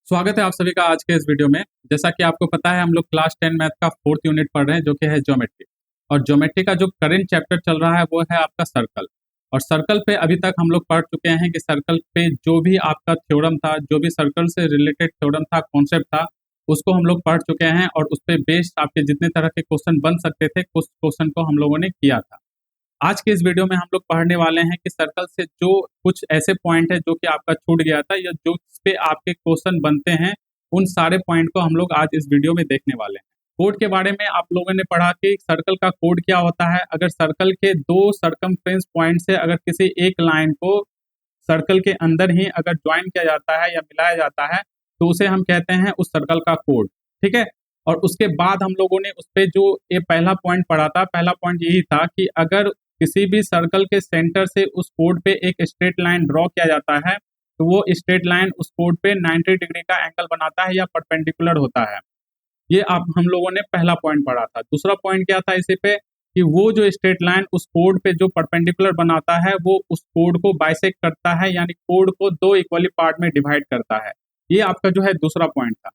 स्वागत है आप सभी का आज के इस वीडियो में। जैसा कि आपको पता है हम लोग क्लास 10 मैथ का 4th यूनिट पढ़ रहे हैं जो कि है ज्योमेट्री। और ज्योमेट्री का जो करंट चैप्टर चल रहा है वो है आपका सर्कल। और सर्कल पे अभी तक हम लोग पढ़ चुके हैं कि सर्कल पे जो भी आपका थ्योरम था, जो भी सर्कल से रिलेटेड थ्योरम था, कॉन्सेप्ट था, उसको हम लोग पढ़ चुके हैं। और उस पर बेस्ड आपके जितने तरह के क्वेश्चन बन सकते थे कुछ क्वेश्चन को हम लोगों ने किया था। आज के इस वीडियो में हम लोग पढ़ने वाले हैं कि सर्कल से जो कुछ ऐसे पॉइंट है जो कि आपका छूट गया था या जो इस पे आपके क्वेश्चन बनते हैं, उन सारे पॉइंट को हम लोग आज इस वीडियो में देखने वाले हैं। कोड के बारे में आप लोगों ने पढ़ा कि सर्कल का कोड क्या होता है। अगर सर्कल के दो सरकमफ्रेंस पॉइंट से अगर किसी एक लाइन को सर्कल के अंदर ही अगर ज्वाइन किया जाता है या मिलाया जाता है तो उसे हम कहते हैं उस सर्कल का कोड। ठीक है। और उसके बाद हम लोगों ने उस पर जो ये पहला पॉइंट पढ़ा था, पहला पॉइंट यही था कि अगर किसी भी सर्कल के सेंटर से उस कोड पे एक स्ट्रेट लाइन ड्रॉ किया जाता है तो वो स्ट्रेट लाइन उस कोड पे 90 डिग्री का एंगल बनाता है या परपेंडिकुलर होता है। ये आप हम लोगों ने पहला पॉइंट पढ़ा था। दूसरा पॉइंट क्या था इसी पे कि वो जो स्ट्रेट लाइन उस कोड पे जो परपेंडिकुलर बनाता है वो उस कोड को बाइसेक्ट करता है, यानी कोड को दो इक्वली पार्ट में डिवाइड करता है। ये आपका जो है दूसरा पॉइंट था।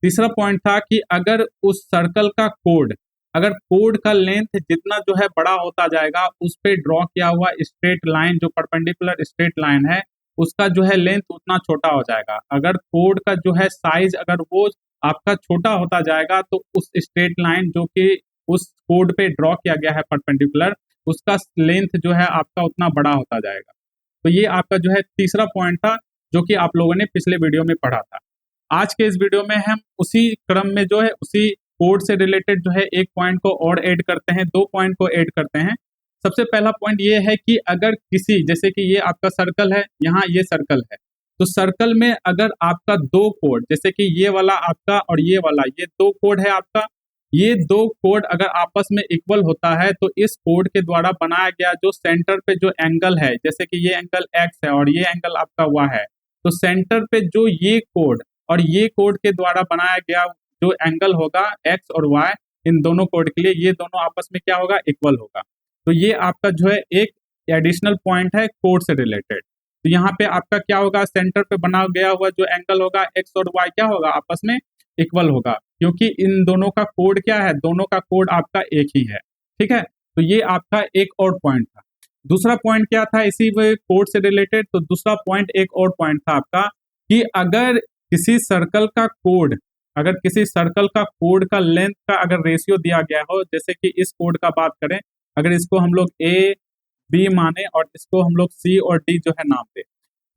तीसरा पॉइंट था कि अगर उस सर्कल का कोड, अगर कोड का लेंथ जितना जो है बड़ा होता जाएगा उस पे ड्रॉ किया हुआ स्ट्रेट लाइन जो परपेंडिकुलर स्ट्रेट लाइन है उसका जो है लेंथ उतना छोटा हो जाएगा। अगर कोड का जो है साइज अगर वो आपका छोटा होता जाएगा तो उस स्ट्रेट लाइन जो कि उस कोड पे ड्रॉ किया गया है परपेंडिकुलर, उसका लेंथ जो है आपका उतना बड़ा होता जाएगा। तो ये आपका जो है तीसरा पॉइंट था जो कि आप लोगों ने पिछले वीडियो में पढ़ा था। आज के इस वीडियो में हम उसी क्रम में जो है उसी कोड से रिलेटेड जो है एक पॉइंट को और ऐड करते हैं, दो पॉइंट को ऐड करते हैं। सबसे पहला पॉइंट ये है कि अगर किसी, जैसे कि ये आपका सर्कल है, यहाँ ये सर्कल है, तो सर्कल में अगर आपका दो कोड, जैसे कि ये वाला आपका और ये वाला, ये दो कोड है आपका, ये दो कोड अगर आपस में इक्वल होता है तो इस कोड के द्वारा बनाया गया जो सेंटर पे जो एंगल है, जैसे कि ये एंगल एक्स है और ये एंगल आपका वाई है, तो सेंटर पे जो ये कोड और ये कोड के द्वारा बनाया गया जो एंगल होगा एक्स और वाई, इन दोनों कोड के लिए ये दोनों आपस में क्या होगा, इक्वल होगा। तो ये आपका जो है एक एडिशनल पॉइंट है कोड से रिलेटेड। तो यहाँ पे आपका क्या होगा, सेंटर पे बना गया हुआ जो एंगल होगा एक्स और वाई क्या होगा, आपस में इक्वल होगा, क्योंकि इन दोनों का कोड क्या है, दोनों का कोड आपका एक ही है। ठीक है। तो ये आपका एक और पॉइंट था। दूसरा पॉइंट क्या था इसी कोड से रिलेटेड, तो दूसरा पॉइंट एक और पॉइंट था आपका कि अगर किसी सर्कल का कोड, अगर किसी सर्कल का कोड का लेंथ का अगर रेशियो दिया गया हो, जैसे कि इस कोड का बात करें, अगर इसको हम लोग ए बी माने और इसको हम लोग सी और डी जो है नाम दे,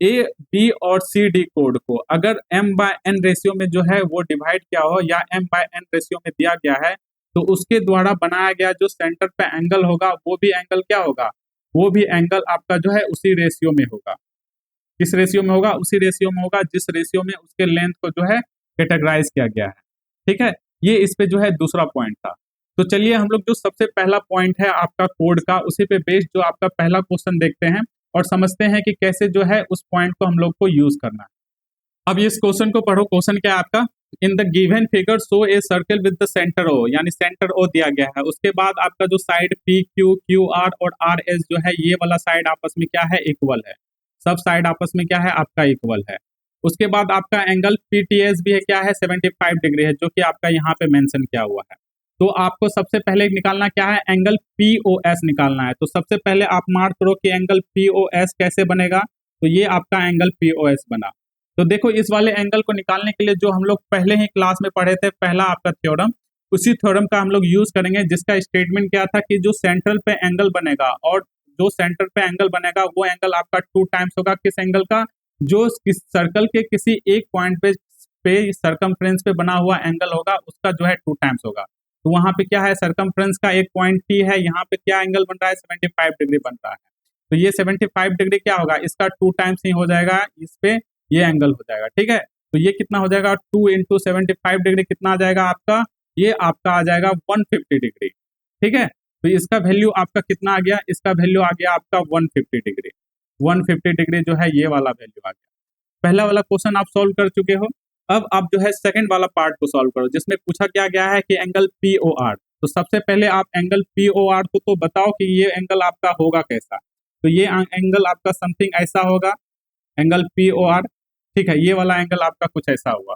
ए बी और सी डी कोड को अगर एम बाय एन रेशियो में जो है वो डिवाइड किया हो या एम बाय एन रेशियो में दिया गया है, तो उसके द्वारा बनाया गया जो सेंटर पे एंगल होगा वो भी एंगल क्या होगा, वो भी एंगल आपका जो है उसी रेशियो में होगा। किस रेशियो में होगा, उसी रेशियो में होगा जिस रेशियो में उसके लेंथ को जो है कैटेगराइज किया गया है। ठीक है। ये इस पे जो है दूसरा पॉइंट था। तो चलिए हम लोग जो सबसे पहला पॉइंट है आपका कोड का, उसी पे बेस्ड जो आपका पहला क्वेश्चन देखते हैं और समझते हैं कि कैसे जो है उस पॉइंट को हम लोग को यूज करना है। अब इस क्वेश्चन को पढ़ो। क्वेश्चन क्या है आपका, in the given figure show a circle with the centre O, यानी सेंटर ओ दिया गया है। उसके बाद आपका जो side P Q Q R और आर एस जो है ये वाला साइड आपस में क्या है, इक्वल है। सब साइड आपस में क्या है आपका इक्वल है। उसके बाद आपका एंगल पीटीएस भी है, क्या है 75 डिग्री है, जो कि आपका यहाँ पे मेंशन किया हुआ है। तो आपको सबसे पहले निकालना क्या है, एंगल पीओएस निकालना है। तो सबसे पहले आप मार्क करो कि एंगल पीओएस कैसे बनेगा। तो ये आपका एंगल पीओएस बना। तो देखो इस वाले एंगल को निकालने के लिए जो हम लोग पहले ही क्लास में पढ़े थे, पहला आपका थ्योरम, उसी थ्योरम का हम लोग यूज करेंगे, जिसका स्टेटमेंट क्या था कि जो सेंट्रल पे एंगल बनेगा और जो सेंटर पे एंगल बनेगा वो एंगल आपका 2 टाइम्स होगा किस एंगल का, जो सर्कल के किसी एक पॉइंट पे सरकमफ्रेंस पे बना हुआ एंगल होगा उसका जो है 2 टाइम्स होगा। तो वहां पे क्या है, सरकमफ्रेंस का एक पॉइंट टी है, यहाँ पे क्या एंगल बन रहा है, 75 डिग्री बन रहा है। तो ये 75 डिग्री क्या होगा, इसका 2 टाइम्स ही हो जाएगा, इस पे ये एंगल हो जाएगा। ठीक है। तो ये कितना हो जाएगा, 2 इंटू 75 डिग्री कितना आ जाएगा आपका, ये आपका आ जाएगा 150 डिग्री। ठीक है। तो इसका वैल्यू आपका कितना आ गया, इसका वैल्यू आ गया आपका 150 डिग्री। 150 डिग्री जो है ये वाला वैल्यू आ गया। पहला वाला क्वेश्चन आप सॉल्व कर चुके हो। अब आप जो है सेकंड वाला पार्ट को सॉल्व करो, जिसमें पूछा क्या गया है कि एंगल पीओआर। तो सबसे पहले आप एंगल पीओआर को तो बताओ कि ये एंगल आपका होगा कैसा। तो ये एंगल आपका समथिंग ऐसा होगा, एंगल पीओआर। ठीक है, ये वाला एंगल आपका कुछ ऐसा हुआ।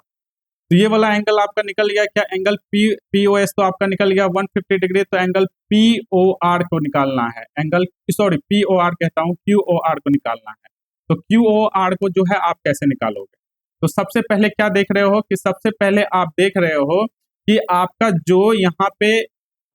तो ये वाला एंगल आपका निकल गया क्या, एंगल पी ओ एस तो आपका निकल गया 150 डिग्री। तो एंगल पी ओ आर को निकालना है, angle sorry P O R कहता हूँ, क्यू ओ आर को निकालना है। तो क्यू ओ आर को जो है आप कैसे निकालोगे? तो सबसे पहले क्या देख रहे हो कि सबसे पहले आप देख रहे हो कि आपका जो यहाँ पे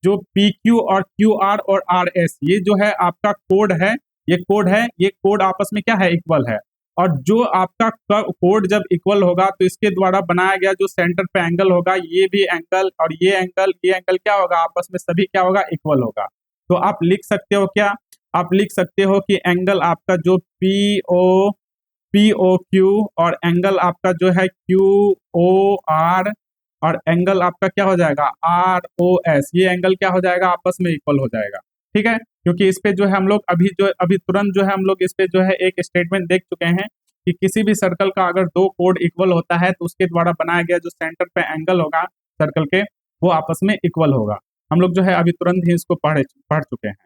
जो पी क्यू और क्यू आर और आर एस ये जो है आपका कोड है, ये कोड है, ये कोड आपस में क्या है, इक्वल है। और जो आपका कोड जब इक्वल होगा तो इसके द्वारा बनाया गया जो सेंटर पे एंगल होगा, ये भी एंगल और ये एंगल क्या होगा, आपस में सभी क्या होगा, इक्वल होगा। तो आप लिख सकते हो क्या, आप लिख सकते हो कि एंगल आपका जो पी ओ क्यू और एंगल आपका जो है क्यू ओ आर और एंगल आपका क्या हो जाएगा, आर ओ एस, ये एंगल क्या हो जाएगा, आपस में इक्वल हो जाएगा। ठीक है, क्योंकि इस पे जो है हम लोग अभी तुरंत जो है हम लोग इस पे जो है एक स्टेटमेंट देख चुके हैं कि किसी भी सर्कल का अगर दो कोड इक्वल होता है तो उसके द्वारा बनाया गया जो सेंटर पे एंगल होगा सर्कल के, वो आपस में इक्वल होगा। हम लोग जो है अभी तुरंत ही इसको पढ़ चुके हैं।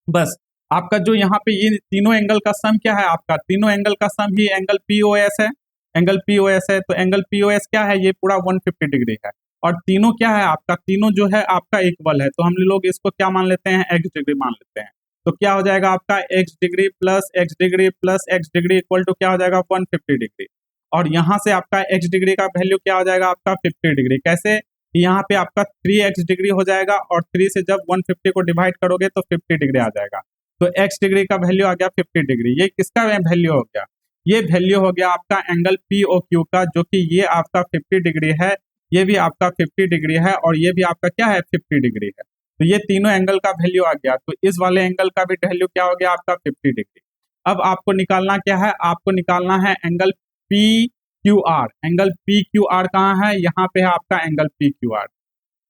बस आपका जो यहाँ पे ये तीनों एंगल का सम क्या है, आपका तीनों एंगल का सम ही एंगल पी ओ एस है, एंगल पी ओ एस है। तो एंगल पी ओ एस क्या है, ये पूरा 150 डिग्री है। और तीनों क्या है आपका, तीनों जो है आपका इक्वल है। तो हम लोग इसको क्या मान लेते हैं, एक्स डिग्री मान लेते हैं। तो क्या हो जाएगा आपका X degree plus X degree plus X degree equal to क्या हो जाएगा, 150 डिग्री। और यहाँ से आपका एक्स डिग्री का वैल्यू क्या हो जाएगा, आपका 50 डिग्री। कैसे, यहाँ पे आपका 3x डिग्री हो जाएगा और 3 से जब 150 को डिवाइड करोगे तो 50 डिग्री आ जाएगा। तो x डिग्री का वैल्यू आ गया 50 डिग्री। ये किसका वैल्यू हो गया, ये वैल्यू हो गया आपका एंगल पी ओ क्यू का, जो कि ये आपका 50 डिग्री है, ये भी आपका 50 डिग्री है और ये भी आपका क्या है, 50 डिग्री है। तो ये तीनों एंगल का वैल्यू आ गया। तो इस वाले एंगल का भी वैल्यू क्या हो गया, आपका 50 डिग्री। अब आपको निकालना क्या है, आपको निकालना है angle P Q are. Angle P Q are कहाँ है, यहाँ पे है आपका एंगल पी क्यू आर।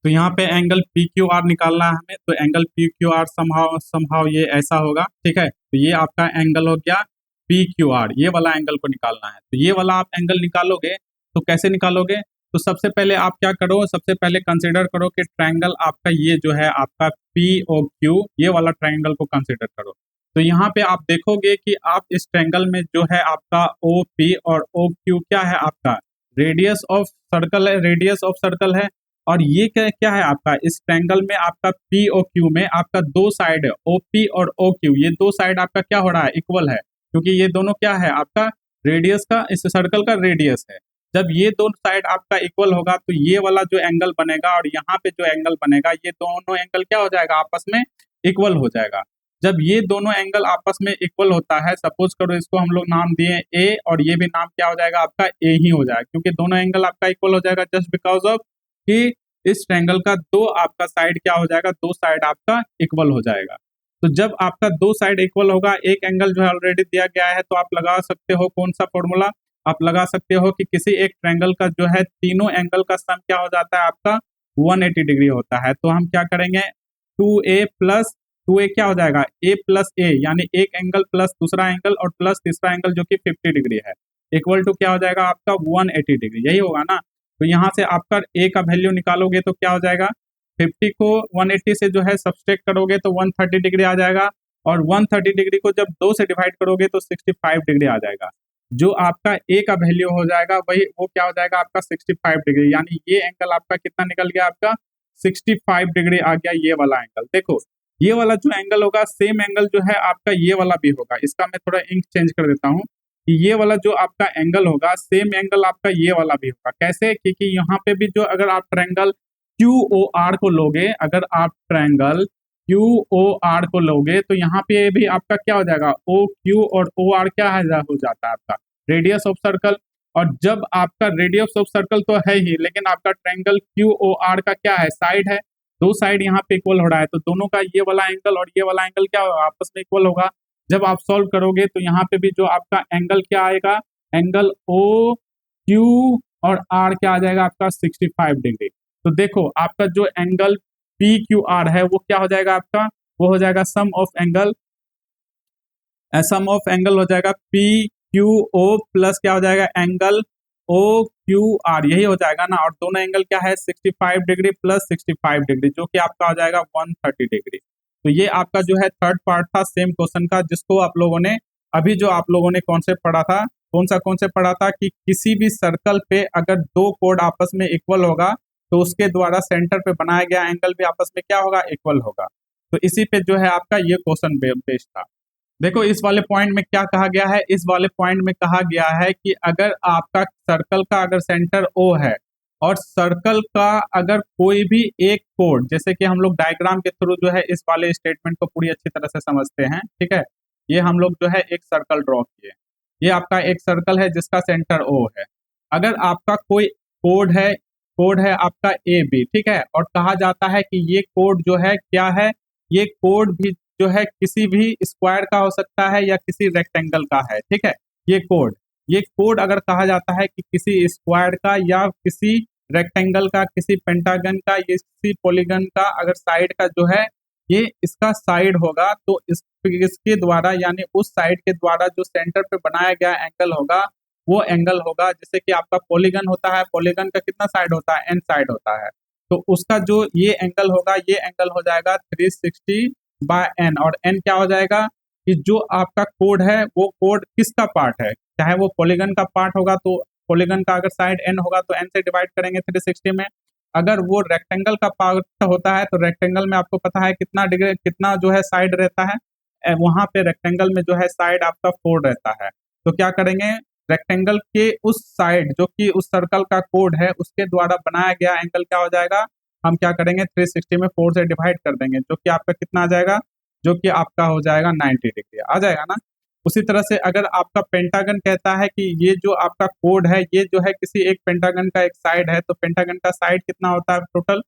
तो यहाँ पे एंगल पी क्यू आर निकालना है हमें। तो angle P Q are somehow ये ऐसा होगा, ठीक है। तो ये आपका एंगल हो गया पी क्यू आर, ये वाला एंगल को निकालना है। तो ये वाला आप एंगल निकालोगे तो कैसे निकालोगे, तो सबसे पहले आप क्या करो, सबसे पहले कंसिडर करो कि ट्रायंगल आपका ये जो है आपका पी ओ क्यू, ये वाला ट्रायंगल को कंसिडर करो। तो यहाँ पे आप देखोगे कि आप इस ट्रायंगल में जो है आपका ओ पी और ओ क्यू क्या है, आपका रेडियस ऑफ सर्कल है, रेडियस ऑफ सर्कल है। और ये क्या है आपका, इस ट्रायंगल में आपका पी ओ क्यू में आपका दो साइड है, ओ पी और ओ क्यू, ये दो साइड आपका क्या हो रहा है, इक्वल है। क्योंकि ये दोनों क्या है, आपका रेडियस का, इस सर्कल का रेडियस है। जब ये दोनों साइड आपका इक्वल होगा तो ये वाला जो एंगल बनेगा और यहाँ पे जो एंगल बनेगा, ये दोनों एंगल क्या हो जाएगा, आपस में इक्वल हो जाएगा। जब ये दोनों एंगल आपस में इक्वल होता है, सपोज करो इसको हम लोग नाम दिए ए और ये भी नाम क्या हो जाएगा आपका ए ही हो जाएगा, क्योंकि दोनों एंगल आपका इक्वल हो जाएगा जस्ट बिकॉज ऑफ कि इस ट्रायंगल का दो आपका साइड क्या हो जाएगा, दो साइड आपका इक्वल हो जाएगा। तो जब आपका दो साइड इक्वल होगा, एक एंगल जो है ऑलरेडी दिया गया है, तो आप लगा सकते हो कौन सा फॉर्मूला, आप लगा सकते हो कि किसी एक ट्रायंगल का जो है तीनों एंगल का सम क्या हो जाता है, आपका 180 डिग्री होता है। तो हम क्या करेंगे, 2a प्लस 2a क्या हो जाएगा, a प्लस a, यानी एक एंगल प्लस दूसरा एंगल और प्लस तीसरा एंगल जो कि 50 डिग्री है, इक्वल टू क्या हो जाएगा आपका 180 डिग्री, यही होगा ना। तो यहाँ से आपका a का वैल्यू निकालोगे तो क्या हो जाएगा, 50 को 180 से जो है सब्सट्रैक्ट करोगे तो 130 डिग्री आ जाएगा, और 130 डिग्री को जब 2 से डिवाइड करोगे तो 65 डिग्री आ जाएगा। जो आपका a का वैल्यू हो जाएगा वही वो क्या हो जाएगा आपका 65 डिग्री, यानी ये एंगल आपका कितना निकल गया, आपका 65 डिग्री आ गया ये वाला एंगल। देखो ये वाला जो एंगल होगा सेम एंगल जो है आपका ये वाला भी होगा। इसका मैं थोड़ा इंक चेंज कर देता हूँ कि ये वाला जो आपका एंगल होगा सेम एंगल आपका ये वाला भी होगा। कैसे, क्योंकि यहाँ पे भी जो अगर आप ट्रायंगल क्यू ओ आर को लोगे, अगर आप ट्रायंगल क्यू ओ आर को लोगे तो यहाँ पे भी आपका क्या हो जाएगा, ओ क्यू और ओ आर क्या हो जाता है आपका रेडियस ऑफ सर्कल। और जब आपका रेडियस ऑफ सर्कल तो है ही, लेकिन आपका ट्रायंगल क्यू ओ आर का क्या है, साइड है, दो साइड यहाँ पे इक्वल हो रहा है। तो दोनों का ये वाला एंगल और ये वाला एंगल क्या होगा, आपस में इक्वल होगा। जब आप सॉल्व करोगे तो यहाँ पे भी जो आपका एंगल क्या आएगा, एंगल ओ क्यू और आर क्या आ जाएगा आपका 65 डिग्री। तो देखो आपका जो एंगल पी क्यू आर है वो क्या हो जाएगा आपका, वो हो जाएगा sum of angle, sum of angle हो जाएगा पी क्यू ओ प्लस क्या हो जाएगा एंगल ओ क्यू आर, यही हो जाएगा ना। और दोनों एंगल क्या है 65 डिग्री प्लस 65 डिग्री, जो कि आपका हो जाएगा 130 डिग्री। तो ये आपका जो है थर्ड पार्ट था सेम क्वेश्चन का, जिसको आप लोगों ने अभी जो आप लोगों ने कॉन्सेप्ट पढ़ा था कौन से पढ़ा था कि किसी भी सर्कल पे अगर दो कोड आपस में इक्वल होगा तो उसके द्वारा सेंटर पे बनाया गया एंगल भी आपस में क्या होगा, इक्वल होगा। तो इसी पे जो है आपका ये क्वेश्चन बेस्ड था। देखो इस वाले पॉइंट में क्या कहा गया है, इस वाले पॉइंट में कहा गया है कि अगर आपका सर्कल का अगर सेंटर O है और सर्कल का अगर कोई भी एक कोड, जैसे कि हम लोग डायग्राम के थ्रू जो है इस वाले स्टेटमेंट को पूरी अच्छी तरह से समझते हैं, ठीक है। ये हम लोग जो है एक सर्कल ड्रॉ किए, ये आपका एक सर्कल है जिसका सेंटर O है। अगर आपका कोई कोड है आपका AB, ठीक है, और कहा जाता है कि ये कोड जो है क्या है, ये कोड भी जो है किसी भी स्क्वायर का हो सकता है या किसी रेक्टेंगल का है, ठीक है। ये कोड अगर कहा जाता है कि किसी स्क्वायर का या किसी रेक्टेंगल का, किसी पेंटागन का, ये किसी पॉलीगन का अगर साइड का जो है ये इसका साइड होगा, तो इसके द्वारा यानी उस साइड के द्वारा जो सेंटर पे बनाया गया एंगल होगा वो एंगल होगा। जैसे कि आपका पॉलीगन होता है, पॉलीगन का कितना साइड होता है, n साइड होता है, तो उसका जो ये एंगल होगा, ये एंगल हो जाएगा 360/n। और n क्या हो जाएगा कि जो आपका कोड है वो कोड किसका पार्ट है, चाहे वो पॉलीगन का पार्ट होगा तो पॉलीगन का अगर साइड n होगा तो n से डिवाइड करेंगे 360 में। अगर वो रेक्टेंगल का पार्ट होता है तो रेक्टेंगल में आपको पता है कितना डिग्री, कितना जो है साइड रहता है, वहां पे रेक्टेंगल में जो है साइड आपका 4 रहता है। तो क्या करेंगे, रेक्टेंगल के उस साइड जो कि उस सर्कल का कोड है उसके द्वारा बनाया गया एंगल क्या हो जाएगा, हम क्या करेंगे 360 में 4 से डिवाइड कर देंगे, जो कि आपका कितना आ जाएगा, जो कि आपका हो जाएगा 90 डिग्री आ जाएगा ना। उसी तरह से अगर आपका पेंटागन कहता है कि ये जो आपका कोड है ये जो है किसी एक पेंटागन का एक साइड है, तो पेंटागन का साइड कितना होता है, टोटल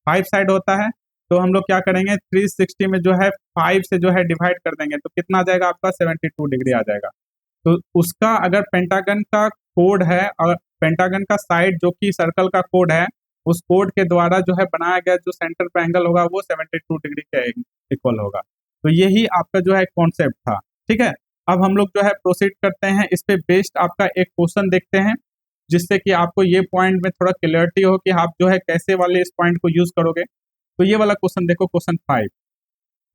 5 साइड होता है। तो हम लोग क्या करेंगे 360 में जो है 5 से जो है डिवाइड कर देंगे, तो कितना आ जाएगा आपका 72 डिग्री आ जाएगा। तो उसका अगर पेंटागन का कोड है और पेंटागन का साइड जो कि सर्कल का कोड है, उस कोड के द्वारा जो है बनाया गया जो सेंटर पे एंगल होगा वो 72 डिग्री के इक्वल होगा। तो यही आपका जो है कॉन्सेप्ट था, ठीक है। अब हम लोग जो है प्रोसीड करते हैं, इस पे बेस्ड आपका एक क्वेश्चन देखते हैं, जिससे कि आपको ये पॉइंट में थोड़ा क्लियरिटी हो कि आप जो है कैसे वाले इस पॉइंट को यूज करोगे। तो ये वाला क्वेश्चन देखो, क्वेश्चन 5।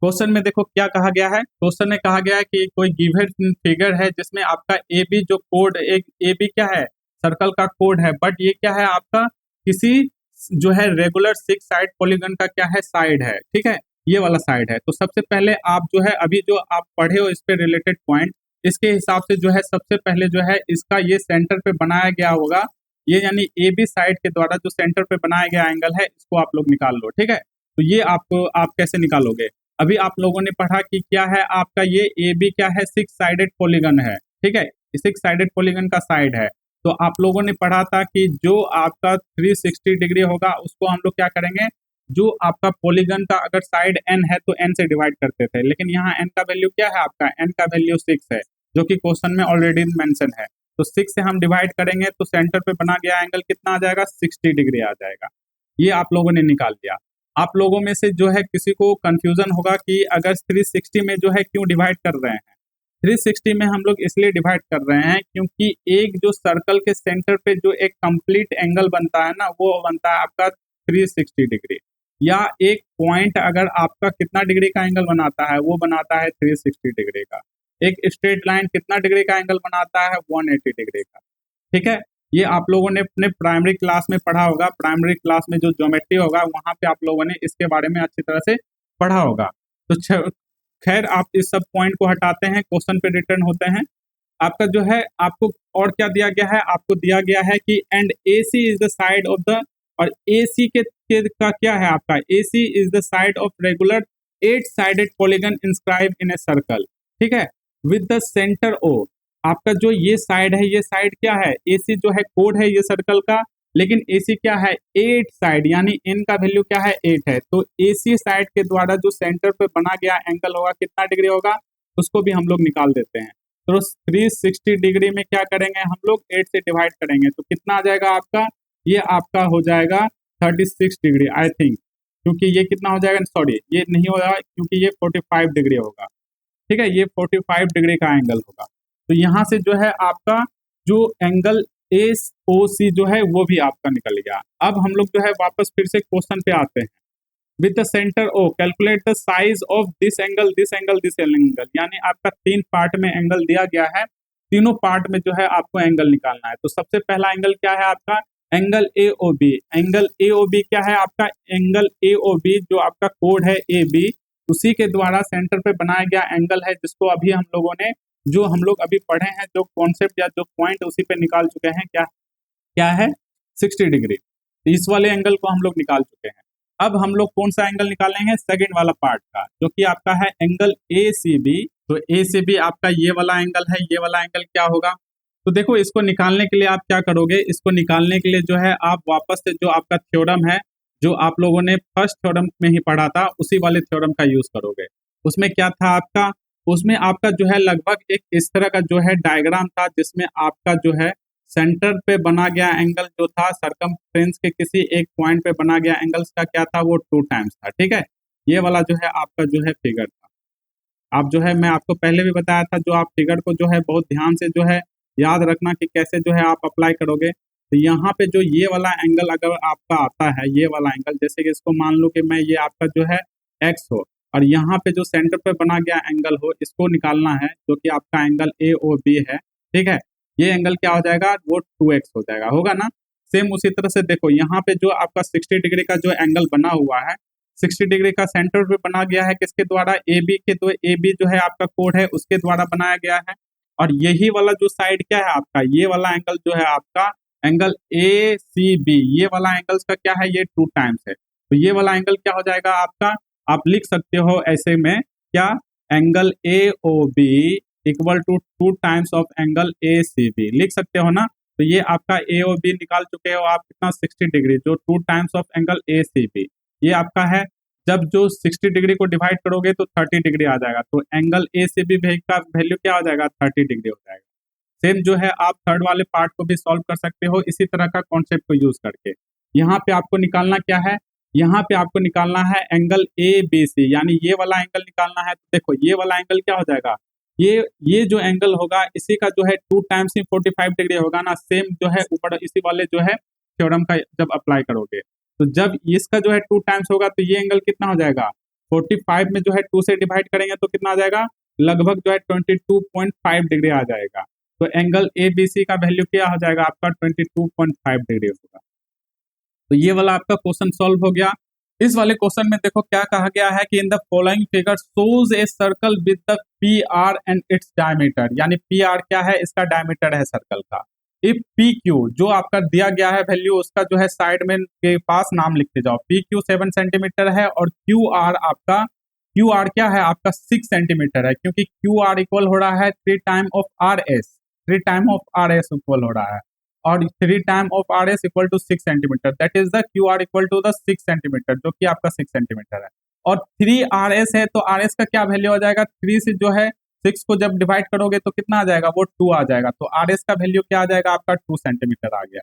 क्वेश्चन में देखो क्या कहा गया है, क्वेश्चन में कहा गया है कि कोई गिवन फिगर है जिसमें आपका ए बी जो कोड, एक ए बी क्या है, सर्कल का कोड है, बट ये क्या है आपका किसी जो है रेगुलर 6 साइड पॉलीगन का क्या है, साइड है, ठीक है, ये वाला साइड है। तो सबसे पहले आप जो है अभी जो आप पढ़े हो इस पे रिलेटेड पॉइंट, इसके हिसाब से जो है सबसे पहले जो है इसका ये सेंटर पे बनाया गया होगा, ये यानी ए बी साइड के द्वारा जो सेंटर पे बनाया गया एंगल है इसको आप लोग निकाल लो, ठीक है। तो ये आपको आप कैसे निकालोगे, अभी आप लोगों ने पढ़ा कि क्या है आपका ये ए बी क्या है, 6 साइडेड पॉलीगन है, ठीक है, 6 साइडेड पॉलीगन का साइड है। तो आप लोगों ने पढ़ा था कि जो आपका 360 डिग्री होगा उसको हम लोग क्या करेंगे, जो आपका पॉलीगन का अगर साइड n है तो n से डिवाइड करते थे, लेकिन यहाँ n का वैल्यू क्या है आपका, n का वैल्यू 6 है, जो कि क्वेश्चन में ऑलरेडी मेंशन है। तो 6 से हम डिवाइड करेंगे तो सेंटर पे बना गया एंगल कितना आ जाएगा, 60 डिग्री आ जाएगा। ये आप लोगों ने निकाल दिया। आप लोगों में से जो है किसी को कंफ्यूजन होगा कि अगर 360 में जो है क्यों डिवाइड कर रहे हैं, 360 में हम लोग इसलिए डिवाइड कर रहे हैं क्योंकि एक जो सर्कल के सेंटर पे जो एक कंप्लीट एंगल बनता है ना, वो बनता है आपका 360 डिग्री, या एक पॉइंट अगर आपका कितना डिग्री का एंगल बनाता है, वो बनाता है 360 डिग्री का। एक स्ट्रेट लाइन कितना डिग्री का एंगल बनाता है, 180 डिग्री का, ठीक है। ये आप लोगों ने अपने प्राइमरी क्लास में पढ़ा होगा, प्राइमरी क्लास में जो ज्योमेट्री होगा वहां पे आप लोगों ने इसके बारे में अच्छी तरह से पढ़ा होगा। तो खैर आप इस सब पॉइंट को हटाते हैं, क्वेश्चन पे रिटर्न होते हैं। आपका जो है आपको और क्या दिया गया है, आपको दिया गया है कि and A C is the side of the, और ए सी के का क्या है आपका, A C is the side of regular 8 sided polygon inscribe in a circle, ठीक है, विद द सेंटर ओ। आपका जो ये साइड है, ये साइड क्या है, ए सी जो है कोड है ये सर्कल का, लेकिन ए सी क्या है 8 साइड, यानी n का वैल्यू क्या है 8 है। तो ए सी साइड के द्वारा जो सेंटर पे बना गया एंगल होगा कितना डिग्री होगा, उसको भी हम लोग निकाल देते हैं। तो 360 डिग्री में क्या करेंगे हम लोग 8 से डिवाइड करेंगे, तो कितना आ जाएगा आपका, ये आपका हो जाएगा 36 डिग्री आई थिंक, क्योंकि ये कितना हो जाएगा, सॉरी ये नहीं होगा क्योंकि ये 45 डिग्री होगा, ठीक है, ये 45 डिग्री का एंगल होगा। तो यहाँ से जो है आपका जो एंगल एस ओ सी जो है वो भी आपका निकल गया। अब हम लोग जो है वापस फिर से क्वेश्चन पे आते हैं। With the centre O calculate the size of this angle, this angle, this angle, यानी आपका 3 पार्ट में एंगल दिया गया है। तीनों पार्ट में जो है आपको एंगल निकालना है। तो सबसे पहला एंगल क्या है आपका, angle A O B. Angle A O B क्या है आपका, एंगल ए ओ बी जो आपका कोड है ए बी, उसी के द्वारा सेंटर पे बनाया गया एंगल है, जिसको अभी हम लोगों ने जो हम लोग अभी पढ़े हैं, जो कॉन्सेप्ट या जो पॉइंट उसी पे निकाल चुके हैं, क्या क्या है 60 डिग्री। तो इस वाले एंगल को हम लोग निकाल चुके हैं। अब हम लोग कौन सा एंगल निकालेंगे, सेकंड वाला पार्ट का, जो कि आपका है एंगल ए सी बी। तो ए सी बी आपका ये वाला एंगल है, ये वाला एंगल क्या होगा। तो देखो इसको निकालने के लिए आप क्या करोगे, इसको निकालने के लिए जो है आप वापस से जो आपका थ्योरम है, जो आप लोगों ने फर्स्ट थ्योरम में ही पढ़ा था, उसी वाले थ्योरम का यूज करोगे। उसमें क्या था आपका, उसमें आपका जो है लगभग एक इस तरह का जो है डायग्राम था, जिसमें आपका जो है सेंटर पे बना गया एंगल जो था सरकमफ्रेंस के किसी एक पॉइंट पे बना गया एंगल्स का क्या था, वो 2 टाइम्स था। ठीक है, ये वाला जो है आपका जो है फिगर था। आप जो है मैं आपको पहले भी बताया था, जो आप फिगर को जो है बहुत ध्यान से जो है याद रखना कि कैसे जो है आप अप्लाई करोगे। तो यहाँ पे जो ये वाला एंगल अगर आपका आता है, ये वाला एंगल, जैसे कि इसको मान लो कि मैं ये आपका जो है एक्स हो, और यहाँ पे जो सेंटर पे बना गया एंगल हो, इसको निकालना है, जो कि आपका एंगल ए ओ बी है। ठीक है, ये एंगल क्या हो जाएगा, वो 2x हो जाएगा, होगा ना। सेम उसी तरह से देखो यहाँ पे जो आपका 60 डिग्री का जो एंगल बना हुआ है, 60 डिग्री का सेंटर पे बना गया है किसके द्वारा, ए बी के, तो ए बी जो है आपका कोड है, उसके द्वारा बनाया गया है। और यही वाला जो साइड क्या है आपका, ये वाला एंगल जो है आपका एंगल ए सी बी, ये वाला एंगल्स का क्या है, ये 2 टाइम्स है। तो ये वाला एंगल क्या हो जाएगा आपका, आप लिख सकते हो ऐसे में क्या, angle A O B equal to 2 times of angle A C B, लिख सकते हो ना। तो ये आपका ए ओ बी निकाल चुके हो आप कितना, 60 डिग्री, जो 2 times of angle A C B, ये आपका है। जब जो 60 डिग्री को डिवाइड करोगे तो 30 डिग्री आ जाएगा, तो एंगल ए सी बी का वैल्यू क्या हो जाएगा, 30 डिग्री हो जाएगा। सेम जो है आप थर्ड वाले पार्ट को भी सॉल्व कर सकते हो इसी तरह का कॉन्सेप्ट को यूज करके। यहाँ पे आपको निकालना क्या है, यहाँ पे आपको निकालना है एंगल ए बी सी, यानी ये वाला एंगल निकालना है। तो देखो ये वाला एंगल क्या हो जाएगा, ये जो एंगल होगा इसी का जो है 2 टाइम्स ही 45 डिग्री होगा ना। सेम जो है ऊपर इसी वाले जो है थ्योरम का जब अप्लाई करोगे, तो जब इसका जो है 2 टाइम्स होगा तो ये एंगल कितना हो जाएगा, 45 में जो है 2 से डिवाइड करेंगे तो कितना आ जाएगा, लगभग जो है 22.5 डिग्री आ जाएगा। तो एंगल ए बी सी का वैल्यू क्या हो जाएगा आपका, 22.5 डिग्री होगा। तो ये वाला आपका क्वेश्चन सॉल्व हो गया। इस वाले क्वेश्चन में देखो क्या कहा गया है कि in the following figure shows A circle with the P R and its diameter, यानी पी आर क्या है, इसका डायमीटर है सर्कल का। इफ पी क्यू जो आपका दिया गया है वैल्यू, उसका जो है साइड में के पास नाम लिखते जाओ। पी क्यू 7 सेंटीमीटर है और क्यू आर आपका, क्यू आर क्या है आपका 6 सेंटीमीटर है, क्योंकि क्यू आर इक्वल हो रहा है 3 time of R S, 3 time of R S equal हो रहा है, और 3 time of R S equal to 6 centimetre, that is the Q R equal to the 6 centimetre, जो कि आपका 6 सेंटीमीटर है। और 3 आर एस है, तो आर एस का क्या वैल्यू हो जाएगा, 3 से जो है 6 को जब डिवाइड करोगे तो कितना आ जाएगा, वो 2 आ जाएगा। तो आर एस का वैल्यू क्या आ जाएगा आपका, 2 सेंटीमीटर आ गया।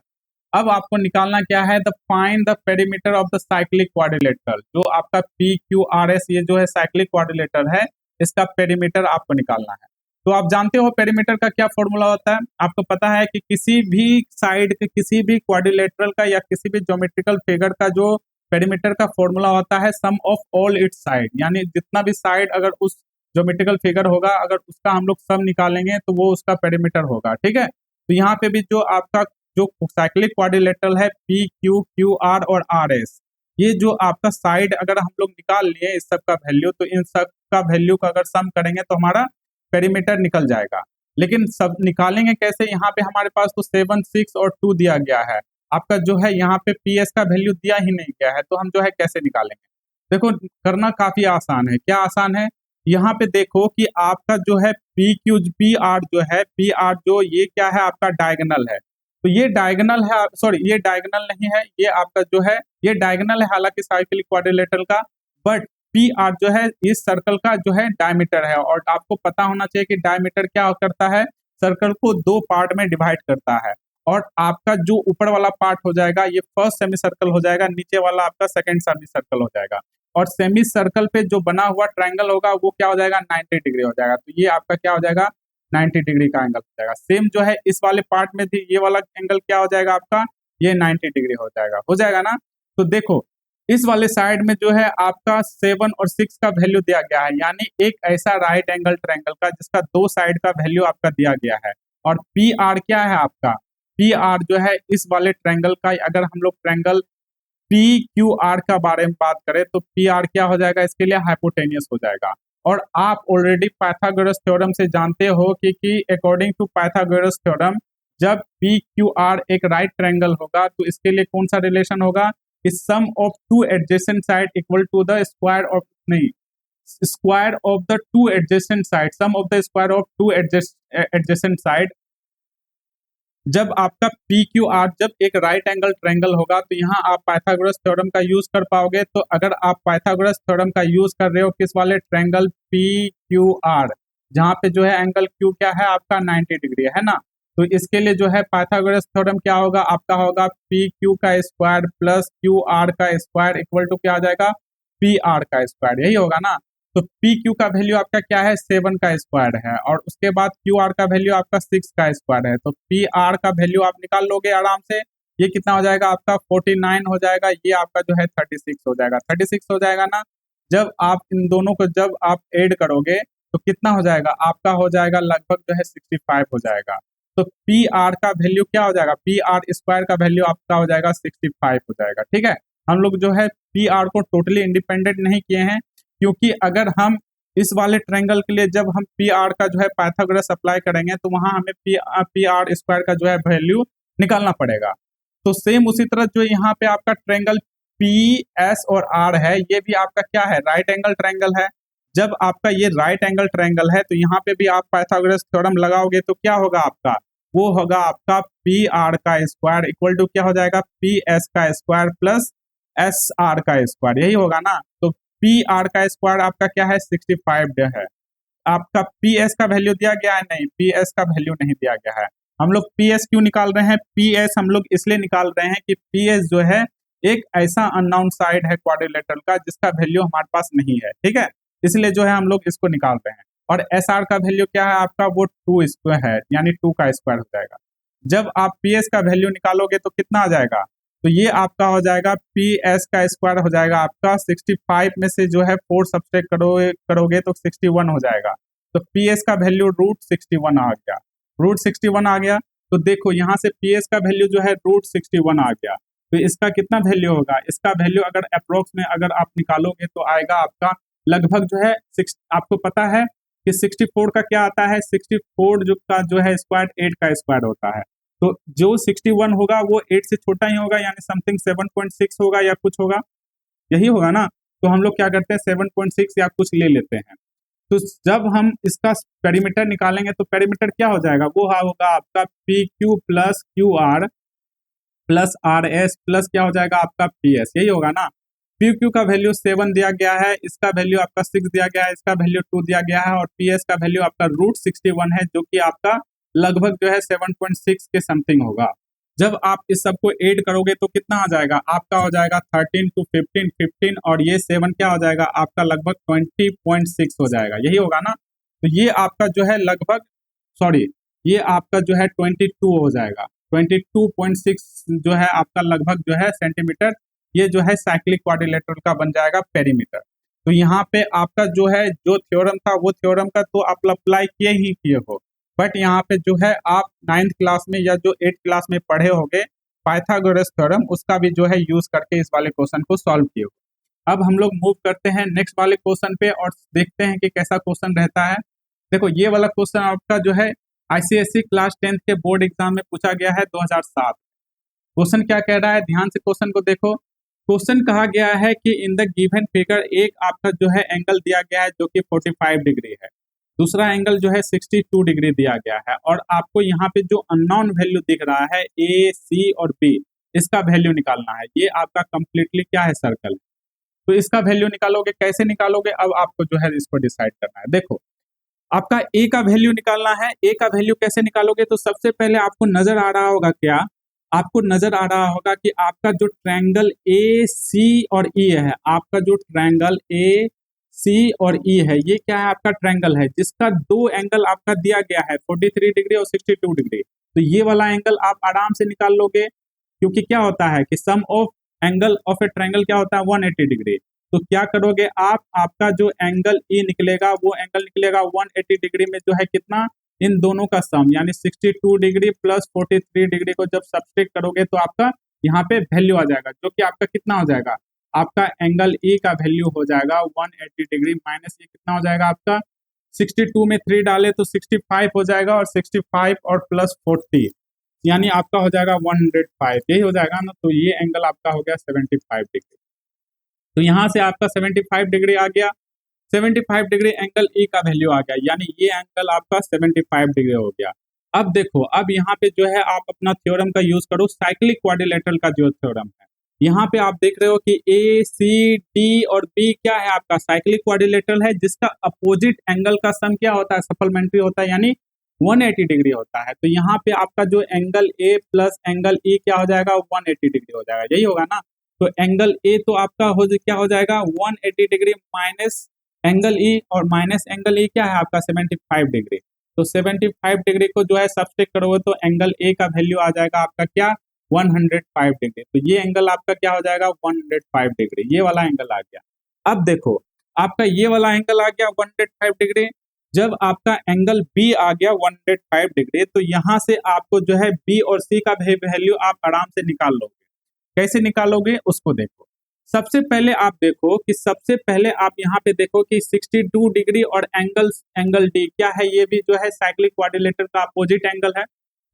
अब आपको निकालना क्या है, the find the perimeter of the cyclic quadrilateral. जो आपका पी क्यू आर एस ये जो है साइक्लिक क्वाड्रिलेटर है, इसका पेरीमीटर आपको निकालना है। तो आप जानते हो पेरीमीटर का क्या फॉर्मूला होता है, आपको पता है कि किसी भी साइड के किसी भी क्वाड्रिलेटरल का या किसी भी ज्योमेट्रिकल फिगर का जो पेरीमीटर का फॉर्मूला होता है सम ऑफ ऑल इट्स साइड, यानी जितना भी साइड अगर उस ज्योमेट्रिकल फिगर होगा, अगर उसका हम लोग सम निकालेंगे तो वो उसका पेरीमीटर होगा। ठीक है, तो यहाँ पे भी जो आपका जो साइक्लिक क्वाड्रिलेटरल है पी क्यू क्यू आर और आर एस, ये जो आपका साइड अगर हम लोग निकाल लिए इस सब का वैल्यू, तो इन सब का वैल्यू का अगर सम करेंगे तो हमारा पेरीमीटर निकल जाएगा। लेकिन सब निकालेंगे कैसे, यहाँ पे हमारे पास तो 7, 6 और 2 दिया गया है, आपका जो है यहाँ पे पी एस का वैल्यू दिया ही नहीं गया है, तो हम जो है कैसे निकालेंगे। देखो करना काफी आसान है, क्या आसान है, यहाँ पे देखो कि आपका जो है पी क्यू पी आर जो है, पी आर जो ये क्या है आपका डायगोनल है, तो ये डायगोनल है, सॉरी ये डायगोनल नहीं है, ये आपका जो है ये डायगोनल है हालांकि साइक्लिक क्वाड्रिलेटरल का, बट पी आर जो है इस सर्कल का जो है डायमीटर है। और आपको पता होना चाहिए कि डायमीटर क्या करता है, सर्कल को 2 पार्ट में डिवाइड करता है, और आपका जो ऊपर वाला पार्ट हो जाएगा ये फर्स्ट सेमी सर्कल हो जाएगा, नीचे वाला आपका सेकंड सेमी सर्कल हो जाएगा, और सेमी सर्कल पे जो बना हुआ ट्रायंगल होगा वो क्या हो जाएगा, 90 डिग्री हो जाएगा। तो ये आपका क्या हो जाएगा, 90 डिग्री का एंगल हो जाएगा। सेम जो है इस वाले पार्ट में भी ये वाला एंगल क्या हो जाएगा आपका, ये 90 डिग्री हो जाएगा ना। तो देखो इस वाले साइड में जो है आपका 7 और 6 का वैल्यू दिया गया है, यानी एक ऐसा राइट एंगल ट्रायंगल का जिसका 2 साइड का वैल्यू आपका दिया गया है, और पी आर क्या है आपका, पी आर जो है इस वाले ट्रायंगल का, अगर हम लोग ट्रायंगल पी क्यू आर का बारे में बात करें तो पी आर क्या हो जाएगा, इसके लिए हाइपोटेनियस हो जाएगा। और आप ऑलरेडी पाइथागोरस थ्योरम से जानते हो कि अकॉर्डिंग टू पाइथागोरस थ्योरम जब पी क्यू आर एक राइट ट्रायंगल होगा तो इसके लिए कौन सा रिलेशन होगा, इस sum of two adjacent side equal to the square of, नहीं, square of the two adjacent side, sum of the square of two adjacent side. जब आपका पी क्यू आर जब एक राइट एंगल ट्रायंगल होगा तो यहाँ आप पाइथागोरस थ्योरम का यूज कर पाओगे। तो अगर आप पाइथागोरस थ्योरम का यूज कर रहे हो किस वाले ट्रायंगल पी क्यू आर, जहाँ पे जो है एंगल क्यू क्या है आपका 90 डिग्री है ना, तो इसके लिए जो है पाइथागोरस थ्योरम क्या होगा आपका, होगा पी क्यू का स्क्वायर प्लस क्यू आर का स्क्वायर इक्वल टू क्या आ जाएगा, पी आर का स्क्वायर, यही होगा ना। तो पी क्यू का वैल्यू आपका क्या है 7 का स्क्वायर है, और उसके बाद क्यू आर का वैल्यू आपका 6 का स्क्वायर है। तो पी आर का वैल्यू आप निकाल लोगे आराम से, ये कितना हो जाएगा आपका 49 हो जाएगा, ये आपका जो है 36 हो जाएगा, 36 हो जाएगा ना। जब आप इन दोनों को जब आप ऐड करोगे तो कितना हो जाएगा आपका, हो जाएगा लगभग जो है 65 हो जाएगा। तो पी आर का वैल्यू क्या हो जाएगा, पी आर स्क्वायर का वैल्यू आपका हो जाएगा 65 हो जाएगा। ठीक है, हम लोग जो है पी आर को टोटली इंडिपेंडेंट नहीं किए हैं, क्योंकि अगर हम इस वाले ट्रायंगल के लिए जब हम पी आर का जो है पाइथागोरस अप्लाई करेंगे तो वहां हमें पी आर स्क्वायर का जो है वैल्यू निकालना पड़ेगा। तो सेम उसी तरह जो यहाँ पे आपका ट्रायंगल पी एस और आर है, ये भी आपका क्या है, राइट एंगल ट्रायंगल है। जब आपका ये राइट एंगल ट्रायंगल है तो यहाँ पे भी आप पाइथागोरस थ्योरम लगाओगे तो क्या होगा आपका, वो होगा आपका पी आर का स्क्वायर इक्वल टू क्या हो जाएगा, पी एस का स्क्वायर प्लस एस आर का स्क्वायर, यही होगा ना। तो पी आर का स्क्वायर आपका क्या है 65 है। आपका पी एस का वैल्यू दिया गया है, नहीं, पी एस का वैल्यू नहीं दिया गया है। हम लोग पी एस क्यों निकाल रहे हैं, पी एस हम लोग इसलिए निकाल रहे हैं कि पी एस जो है एक ऐसा अननोन साइड है क्वाड्रिलेटरल का जिसका वैल्यू हमारे पास नहीं है। ठीक है, इसलिए जो है हम लोग इसको निकाल रहे हैं। और एस आर का वैल्यू क्या है आपका, वो 2 स्क्वायर है, यानी 2 का स्क्वायर हो जाएगा। जब आप पी एस का वैल्यू निकालोगे तो कितना आ जाएगा, तो ये आपका हो जाएगा पी एस का स्क्वायर हो जाएगा आपका 65 में से जो है 4 सब्सट्रैक्ट करोगे तो 61 हो जाएगा। तो पी एस का वैल्यू √61 आ गया, √61 आ गया। तो देखो यहाँ से पी एस का वैल्यू जो है √61 आ गया, तो इसका कितना वैल्यू होगा, इसका वैल्यू अगर अप्रोक्स में अगर आप निकालोगे तो आएगा आपका लगभग जो है आपको पता है कि 64 का क्या आता है, 64 जो है स्क्वायर 8 का स्क्वायर होता है। तो जो 61 होगा वो 8 से छोटा ही होगा, यानी समथिंग 7.6 होगा या कुछ होगा, यही होगा ना। तो हम लोग क्या करते हैं 7.6 या कुछ ले लेते हैं। तो जब हम इसका पेरीमीटर निकालेंगे तो पेरीमीटर क्या हो जाएगा, वो होगा आपका P Q plus Q R plus R S plus क्या हो जाएगा आपका पी एस, यही होगा ना। पी क्यू का वैल्यू 7 दिया गया है, इसका वैल्यू आपका 6 दिया गया है, इसका वैल्यू 2 दिया गया है, और पी एस का वैल्यू आपका √61 है, जो कि आपका लगभग जो है 7.6 के समथिंग होगा। जब आप इस सबको ऐड करोगे तो कितना आ जाएगा आपका, हो जाएगा 13 to 15, 15 और ये 7 क्या हो जाएगा आपका लगभग 20.6 हो जाएगा, यही होगा ना। तो ये आपका जो है लगभग, सॉरी, ये आपका जो है 22 हो जाएगा, 22.6 जो है आपका लगभग जो है सेंटीमीटर, ये जो है साइक्लिक क्वाड्रिलेटरल का बन जाएगा पेरीमीटर। तो यहाँ पे आपका जो है जो थ्योरम था वो थ्योरम का तो आप अप्लाई किए हो, बट यहाँ पे जो है आप 9th क्लास में या जो 8th क्लास में पढ़े होंगे पाइथागोरस थ्योरम, उसका भी जो है यूज करके इस वाले क्वेश्चन को सॉल्व किए हो। अब हम लोग मूव करते हैं नेक्स्ट वाले क्वेश्चन पे और देखते हैं कि कैसा क्वेश्चन रहता है। देखो ये वाला क्वेश्चन आपका जो है आईसीएसई क्लास 10th के बोर्ड एग्जाम में पूछा गया है 2007। क्वेश्चन क्या कह रहा है, ध्यान से क्वेश्चन को देखो। क्वेश्चन कहा गया है कि इन द गिवन फिगर एक आपका जो है एंगल दिया गया है जो कि 45 डिग्री है, दूसरा एंगल जो है 62 डिग्री दिया गया है, और आपको यहाँ पे जो अननोन वैल्यू दिख रहा है ए सी और बी, इसका वैल्यू निकालना है। ये आपका कंप्लीटली क्या है, सर्कल। तो इसका वैल्यू निकालोगे, कैसे निकालोगे, अब आपको जो है इसको डिसाइड करना है। देखो आपका ए का वैल्यू निकालना है। ए का वैल्यू कैसे निकालोगे, तो सबसे पहले आपको नजर आ रहा होगा, क्या आपको नजर आ रहा होगा कि आपका जो ट्रायंगल ए सी और ई है, आपका जो ट्रायंगल ए सी और ई है, ये क्या है आपका ट्रायंगल है जिसका दो एंगल आपका दिया गया है 43 डिग्री और 62 डिग्री। तो ये वाला एंगल आप आराम से निकाल लोगे, क्योंकि क्या होता है कि sum of angle of a triangle क्या होता है 180 डिग्री। तो क्या करोगे आप, आपका जो एंगल ई निकलेगा वो एंगल निकलेगा 180 डिग्री में जो है कितना इन दोनों का सम यानी 62 डिग्री प्लस 43 डिग्री को जब सब्सट्रैक्ट करोगे तो आपका यहाँ पे वैल्यू आ जाएगा, जो कि आपका कितना हो जाएगा, आपका एंगल ए का वैल्यू हो जाएगा 180 डिग्री माइनस ये कितना हो जाएगा आपका 62 में 3 डाले तो 65 हो जाएगा, और 65 और प्लस 40 यानी आपका हो जाएगा 105, यही हो जाएगा ना। तो ये एंगल आपका हो गया 75 डिग्री। तो यहाँ से आपका 75 डिग्री आ गया, 75 डिग्री एंगल ई का वैल्यू आ गया, यानी ये एंगल आपका 75 डिग्री हो गया। अब देखो, अब यहाँ पे जो है आप अपना थ्योरम का यूज करो, साइक्लिक क्वाड्रिलेटरल का जो थ्योरम है। यहाँ पे आप देख रहे हो कि ए सी डी और बी क्या है, आपका साइक्लिक क्वाड्रिलेटरल है, जिसका अपोजिट एंगल का सम क्या होता है, सप्लीमेंट्री होता है, यानी 180 डिग्री होता है। तो यहाँ पे आपका जो angle A plus angle E क्या हो जाएगा, 180 डिग्री हो जाएगा, यही होगा ना। तो एंगल ए तो आपका क्या हो जाएगा 180 डिग्री माइनस एंगल ई, और माइनस एंगल ई क्या है आपका 75 डिग्री। तो 75 डिग्री को जो है सब्सट्रैक्ट करोगे तो एंगल ए का वैल्यू आ जाएगा आपका क्या 105 डिग्री। तो ये एंगल आपका क्या हो जाएगा 105 डिग्री, ये वाला एंगल आ गया। अब देखो आपका ये वाला एंगल आ गया 105 डिग्री। जब आपका एंगल बी आ गया 105 डिग्री, तो यहाँ से आपको जो है बी और सी का वैल्यू आप आराम से निकाल लोगे। कैसे निकालोगे उसको देखो। सबसे पहले आप देखो कि सबसे पहले आप यहाँ पे देखो कि 62 डिग्री और एंगल डी क्या है, ये भी जो है साइक्लिक क्वाड्रिलेटरल का अपोजिट एंगल है,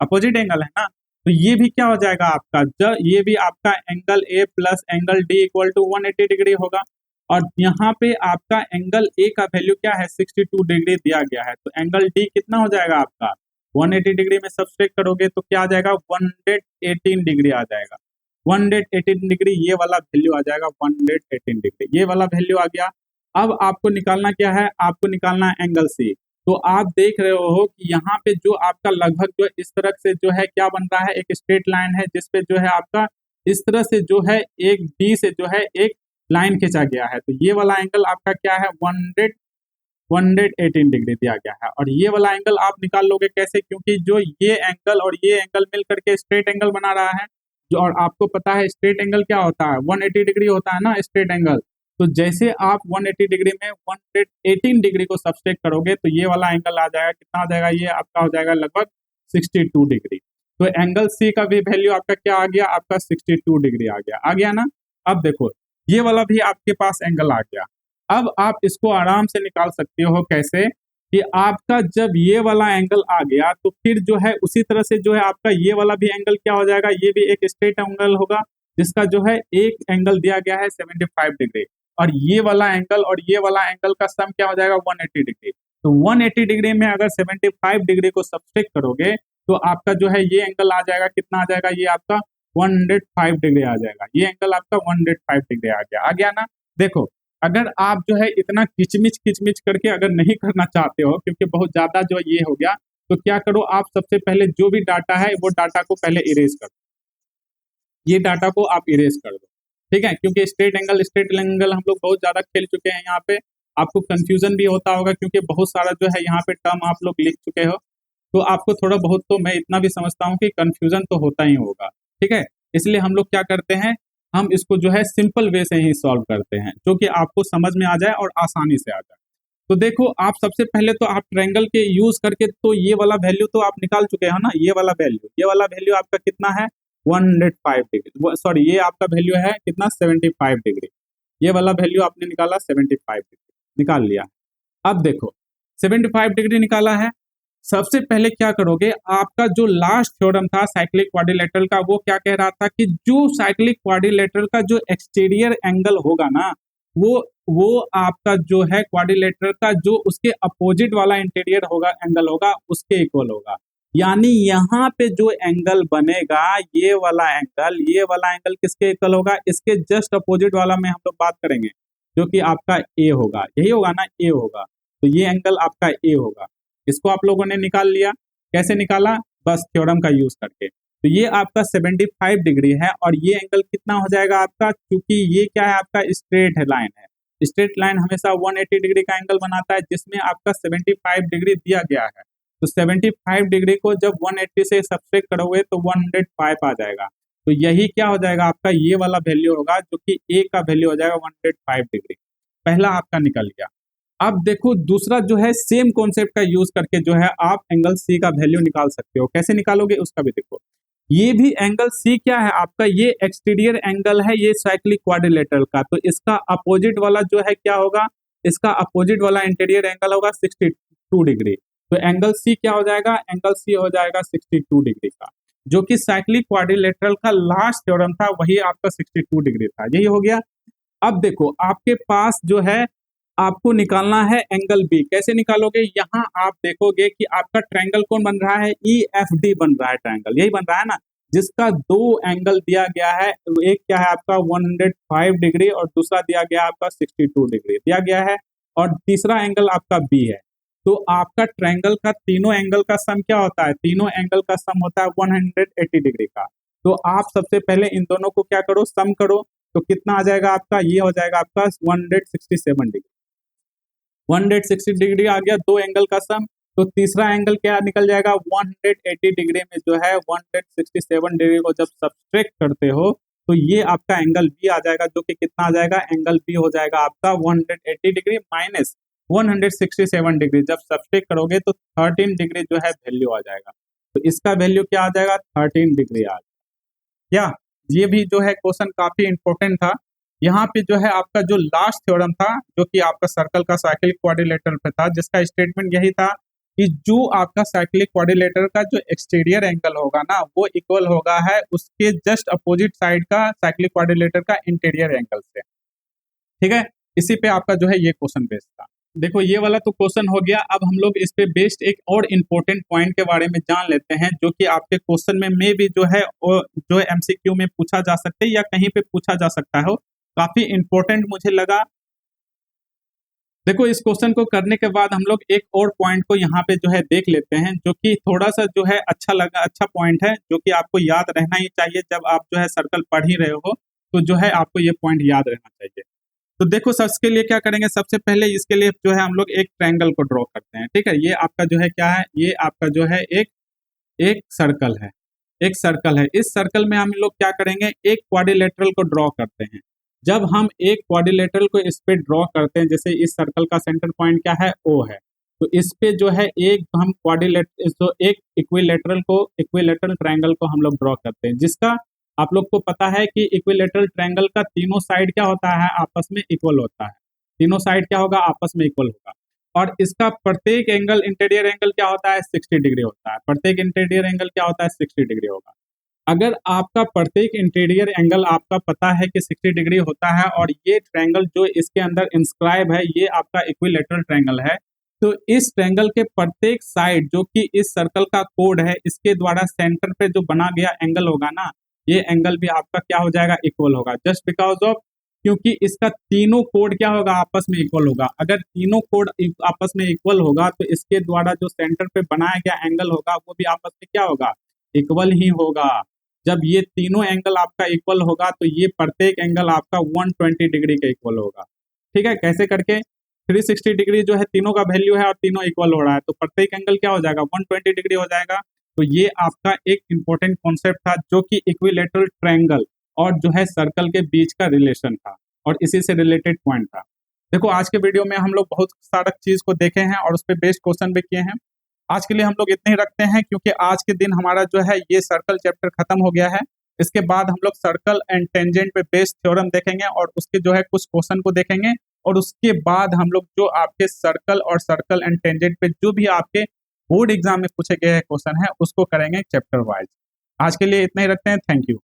अपोजिट एंगल है ना। तो ये भी क्या हो जाएगा आपका, जब ये भी आपका angle A plus angle D equal to 180 degree होगा। और यहाँ पे आपका एंगल ए का वैल्यू क्या है 62 डिग्री दिया गया है। तो एंगल डी कितना हो जाएगा आपका 180 डिग्री में सब्सट्रैक्ट करोगे तो क्या आ जाएगा 118 डिग्री आ जाएगा, 118 डिग्री ये वाला वैल्यू आ जाएगा 118 डिग्री, ये वाला वैल्यू आ गया। अब आपको निकालना क्या है, आपको निकालना है एंगल सी। तो आप देख रहे हो कि यहाँ पे जो आपका लगभग जो इस तरह से जो है क्या बन रहा है, एक स्ट्रेट लाइन है जिसपे जो है आपका इस तरह से जो है एक डी से जो है एक लाइन खींचा गया है। तो ये वाला एंगल आपका क्या है 118 डिग्री दिया गया है। और ये वाला एंगल आप निकाल लोगे कैसे, क्योंकि जो ये एंगल और ये एंगल मिल करके स्ट्रेट एंगल बना रहा है। जो और आपको पता है स्ट्रेट एंगल क्या होता है 180 डिग्री होता है ना स्ट्रेट एंगल। तो जैसे आप 180 डिग्री में 118 डिग्री को सब्सट्रैक्ट करोगे तो ये वाला एंगल आ जाएगा, कितना आ जाएगा, ये आपका हो जाएगा लगभग 62 डिग्री। तो एंगल सी का भी वैल्यू आपका क्या आ गया, आपका 62 डिग्री आ गया ना। अब देखो ये वाला भी आपके पास एंगल आ गया। अब आप इसको आराम से निकाल सकते हो कैसे, कि आपका जब ये वाला एंगल आ गया तो फिर जो है उसी तरह से जो है आपका ये वाला भी एंगल क्या हो जाएगा, ये भी एक स्ट्रेट एंगल होगा जिसका जो है एक एंगल दिया गया है 75 डिग्री, और ये वाला एंगल और ये वाला एंगल का सम क्या हो जाएगा 180 डिग्री। तो 180 डिग्री में अगर 75 डिग्री को सब्सट्रैक्ट करोगे तो आपका जो है ये एंगल आ जाएगा, कितना आ जाएगा, ये आपका 105 डिग्री आ जाएगा, ये एंगल आपका 105 डिग्री आ गया ना। देखो अगर आप जो है इतना किचमिच करके अगर नहीं करना चाहते हो, क्योंकि बहुत ज्यादा जो ये हो गया, तो क्या करो आप सबसे पहले जो भी डाटा है वो डाटा को पहले इरेज कर दो, ये डाटा को आप इरेज कर दो, ठीक है। क्योंकि स्ट्रेट एंगल हम लोग बहुत ज्यादा खेल चुके हैं, यहाँ पे आपको कंफ्यूजन भी होता होगा क्योंकि बहुत सारा जो है यहाँ पे टर्म आप लोग लिख चुके हो, तो आपको थोड़ा बहुत, तो मैं इतना भी समझता हूँ कि कंफ्यूजन तो होता ही होगा, ठीक है। इसलिए हम लोग क्या करते हैं, हम इसको जो है सिंपल वे से ही सॉल्व करते हैं, जो कि आपको समझ में आ जाए और आसानी से आ जाए। तो देखो आप सबसे पहले तो आप ट्रायंगल के यूज करके तो ये वाला वैल्यू तो आप निकाल चुके हैं ना, ये वाला वैल्यू आपका कितना है 105 डिग्री, सॉरी ये आपका वैल्यू है कितना 75 डिग्री, ये वाला वैल्यू आपने निकाला 75 डिग्री निकाल लिया। अब देखो 75 डिग्री निकाला है, सबसे पहले क्या करोगे, आपका जो लास्ट थ्योरम था साइक्लिक क्वाड्रिलेटरल का, वो क्या कह रहा था कि जो साइक्लिक क्वाड्रिलेटरल का जो एक्सटीरियर एंगल होगा ना, वो आपका जो है क्वाड्रिलेटरल का जो उसके अपोजिट वाला इंटीरियर होगा एंगल होगा उसके इक्वल होगा। यानी यहाँ पे जो एंगल बनेगा ये वाला एंगल किसके इक्वल होगा, इसके जस्ट अपोजिट वाला में हम लोग बात करेंगे, जो कि आपका ए होगा, यही होगा ना, ए होगा। तो ये एंगल आपका ए होगा, इसको आप लोगों ने निकाल लिया। कैसे निकाला, बस थ्योरम का यूज करके। तो ये आपका 75 डिग्री है, और ये एंगल कितना हो जाएगा आपका, क्योंकि ये क्या है आपका स्ट्रेट लाइन है, स्ट्रेट लाइन हमेशा 180 डिग्री का एंगल बनाता है, जिसमें आपका 75 डिग्री दिया गया है। तो 75 डिग्री को जब 180 से सब्सट्रैक्ट करोगे तो 105 आ जाएगा। तो यही क्या हो जाएगा आपका, ये वाला वैल्यू होगा, जो कि ए का वैल्यू हो जाएगा 105 डिग्री, पहला आपका निकल गया। अब देखो दूसरा जो है सेम कॉन्सेप्ट का यूज करके जो है आप एंगल सी का वैल्यू निकाल सकते हो। कैसे निकालोगे उसका भी देखो। ये भी एंगल सी क्या है आपका, ये एक्सटीरियर एंगल है, ये साइक्लिक क्वाड्रिलेटरल का, तो इसका अपोजिट वाला जो है क्या होगा, इसका अपोजिट वाला इंटीरियर एंगल होगा 62 डिग्री। तो एंगल सी क्या हो जाएगा, एंगल सी हो जाएगा 62 डिग्री का, जो कि साइक्लिक क्वाड्रिलेटरल का लास्ट थ्योरम था, वही आपका 62 डिग्री था। यही हो गया। अब देखो आपके पास जो है आपको निकालना है एंगल बी। कैसे निकालोगे, यहाँ आप देखोगे कि आपका ट्रायंगल कौन बन रहा है, ई एफ डी बन रहा है, ट्रायंगल यही बन रहा है ना, जिसका दो एंगल दिया गया है। एक क्या है आपका 105 डिग्री और दूसरा दिया गया आपका 62 डिग्री दिया गया है, और तीसरा एंगल आपका बी है। तो आपका ट्रायंगल का तीनों एंगल का सम क्या होता है, तीनों एंगल का सम होता है 180 डिग्री का। तो आप सबसे पहले इन दोनों को क्या करो, सम करो, तो कितना आ जाएगा आपका, ये हो जाएगा आपका 167 डिग्री। 160 डिग्री आ गया दो एंगल का सम। तो तीसरा एंगल क्या निकल जाएगा, 180 डिग्री में जो है 167 डिग्री को जब सब्ट्रैक्ट करते हो तो ये आपका एंगल बी आ जाएगा, जो कि कितना आ जाएगा, एंगल बी हो जाएगा आपका 180 डिग्री माइनस 167 डिग्री। जब सब्ट्रैक्ट करोगे तो 13 डिग्री जो है वैल्यू आ जाएगा। तो इसका वैल्यू क्या आ जाएगा, 13 डिग्री आ जाएगा। क्या ये भी जो है क्वेश्चन काफी इंपॉर्टेंट था। यहाँ पे जो है आपका जो लास्ट थ्योरम था, जो कि आपका सर्कल का साइक्लिक क्वाड्रिलेटरल पे था, जिसका स्टेटमेंट यही था कि जो आपका साइक्लिक क्वाड्रिलेटरल का जो एक्सटीरियर एंगल होगा ना, वो इक्वल होगा है उसके जस्ट अपोजिट साइड का साइक्लिक क्वाड्रिलेटरल का इंटीरियर एंगल से। ठीक है, इसी पे आपका जो है ये क्वेश्चन बेस्ड था। देखो ये वाला तो क्वेश्चन हो गया। अब हम लोग इस पे बेस्ड एक और इम्पोर्टेंट पॉइंट के बारे में जान लेते हैं, जो कि आपके क्वेश्चन में भी जो है जो एमसीक्यू में पूछा जा सकता है या कहीं पे पूछा जा सकता है, काफी इंपॉर्टेंट मुझे लगा। देखो इस क्वेश्चन को करने के बाद हम लोग एक और पॉइंट को यहाँ पे जो है देख लेते हैं, जो कि थोड़ा सा जो है अच्छा लगा, अच्छा पॉइंट है, जो कि आपको याद रहना ही चाहिए। जब आप जो है सर्कल पढ़ ही रहे हो तो जो है आपको ये पॉइंट याद रहना चाहिए। तो देखो सबके लिए क्या करेंगे, सबसे पहले इसके लिए जो है हम लोग एक ट्रायंगल को ड्रॉ करते हैं। ठीक है, ये आपका जो है क्या है, ये आपका जो है एक सर्कल है, एक सर्कल है। इस सर्कल में हम लोग क्या करेंगे, एक क्वाड्रिलेटरल को ड्रॉ करते हैं। जब हम एक क्वाड्रिलेटरल को इस पे ड्रॉ करते हैं, जैसे इस सर्कल का सेंटर पॉइंट क्या है, ओ है, तो इस पे जो है एक हम क्वाड्रिलेटरल तो एक इक्विलेटरल ट्रायंगल को हम लोग ड्रॉ करते हैं, जिसका आप लोग को पता है कि इक्विलेटरल ट्रायंगल का तीनों साइड क्या होता है, आपस में इक्वल होता है। तीनों साइड क्या होगा, आपस में इक्वल होगा। और इसका प्रत्येक एंगल, इंटीरियर एंगल क्या होता है, 60 डिग्री होता है। प्रत्येक इंटीरियर एंगल क्या होता है, 60 डिग्री होगा। अगर आपका प्रत्येक इंटीरियर एंगल आपका पता है कि 60 डिग्री होता है, और ये ट्रायंगल जो इसके अंदर इंस्क्राइब है ये आपका इक्विलेटरल ट्रायंगल है, तो इस ट्रायंगल के प्रत्येक साइड जो कि इस सर्कल का कोड है, इसके द्वारा सेंटर पे जो बना गया एंगल होगा ना, ये एंगल भी आपका क्या हो जाएगा, इक्वल होगा। जस्ट बिकॉज ऑफ, क्योंकि इसका तीनों कोड क्या होगा, आपस में इक्वल होगा। अगर तीनों कोड आपस में इक्वल होगा तो इसके द्वारा जो सेंटर पे बनाया गया एंगल होगा वो भी आपस में क्या होगा, इक्वल ही होगा। जब ये तीनों एंगल आपका इक्वल होगा तो ये प्रत्येक एंगल आपका 120 डिग्री का इक्वल होगा। ठीक है, कैसे करके, 360 डिग्री जो है तीनों का वैल्यू है और तीनों इक्वल हो रहा है, तो प्रत्येक एंगल क्या हो जाएगा, 120 डिग्री हो जाएगा। तो ये आपका एक इंपॉर्टेंट कॉन्सेप्ट था, जो कि इक्विलेटरल ट्रायंगल और जो है सर्कल के बीच का रिलेशन था, और इसी से रिलेटेड पॉइंट था। देखो आज के वीडियो में हम लोग बहुत सारा चीज को देखे हैं और उस पर बेस्ड क्वेश्चन भी किए हैं। आज के लिए हम लोग इतने ही रखते हैं, क्योंकि आज के दिन हमारा जो है ये सर्कल चैप्टर खत्म हो गया है। इसके बाद हम लोग सर्कल एंड टेंजेंट पे बेस्ड थ्योरम देखेंगे और उसके जो है कुछ क्वेश्चन को देखेंगे, और उसके बाद हम लोग जो आपके सर्कल और सर्कल एंड टेंजेंट पे जो भी आपके बोर्ड एग्जाम में पूछे गए क्वेश्चन है उसको करेंगे चैप्टर वाइज। आज के लिए इतना ही रखते हैं, थैंक यू।